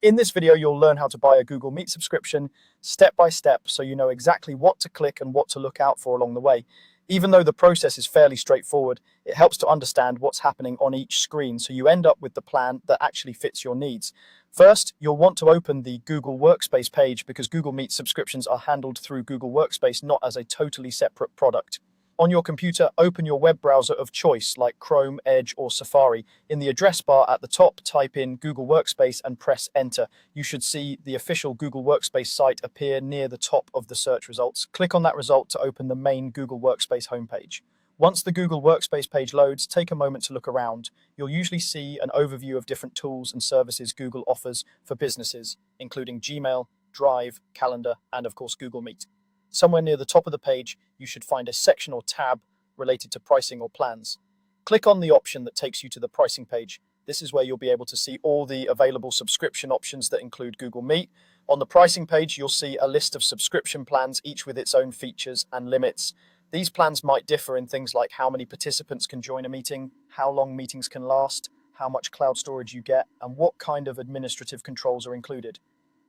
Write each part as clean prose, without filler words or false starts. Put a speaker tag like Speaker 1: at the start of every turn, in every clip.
Speaker 1: In this video, you'll learn how to buy a Google Meet subscription step by step so you know exactly what to click and what to look out for along the way. Even though the process is fairly straightforward, it helps to understand what's happening on each screen so you end up with the plan that actually fits your needs. First, you'll want to open the Google Workspace page because Google Meet subscriptions are handled through Google Workspace, not as a totally separate product. On your computer, open your web browser of choice like Chrome, Edge, or Safari. In the address bar at the top, type in Google Workspace and press Enter. You should see the official Google Workspace site appear near the top of the search results. Click on that result to open the main Google Workspace homepage. Once the Google Workspace page loads, take a moment to look around. You'll usually see an overview of different tools and services Google offers for businesses, including Gmail, Drive, Calendar, and of course Google Meet. Somewhere near the top of the page, you should find a section or tab related to pricing or plans. Click on the option that takes you to the pricing page. This is where you'll be able to see all the available subscription options that include Google Meet. On the pricing page, you'll see a list of subscription plans, each with its own features and limits. These plans might differ in things like how many participants can join a meeting, how long meetings can last, how much cloud storage you get, and what kind of administrative controls are included.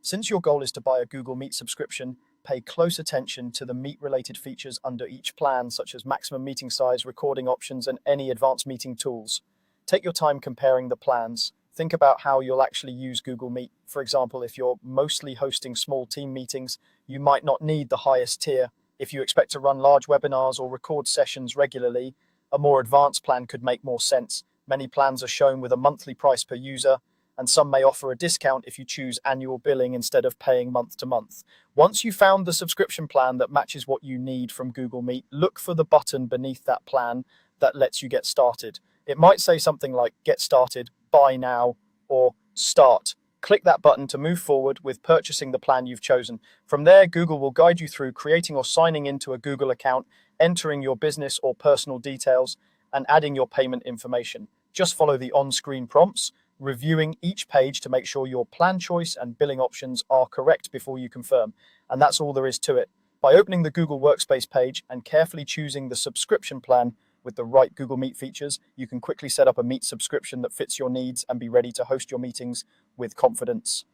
Speaker 1: Since your goal is to buy a Google Meet subscription, pay close attention to the Meet-related features under each plan, such as maximum meeting size, recording options, and any advanced meeting tools. Take your time comparing the plans. Think about how you'll actually use Google Meet. For example, if you're mostly hosting small team meetings, you might not need the highest tier. If you expect to run large webinars or record sessions regularly, a more advanced plan could make more sense. Many plans are shown with a monthly price per user, and some may offer a discount if you choose annual billing instead of paying month to month. Once you've found the subscription plan that matches what you need from Google Meet, look for the button beneath that plan that lets you get started. It might say something like Get Started, Buy Now, or Start. Click that button to move forward with purchasing the plan you've chosen. From there, Google will guide you through creating or signing into a Google account, entering your business or personal details, and adding your payment information. Just follow the on-screen prompts, reviewing each page to make sure your plan choice and billing options are correct before you confirm. And that's all there is to it. By opening the Google Workspace page and carefully choosing the subscription plan with the right Google Meet features, you can quickly set up a Meet subscription that fits your needs and be ready to host your meetings with confidence.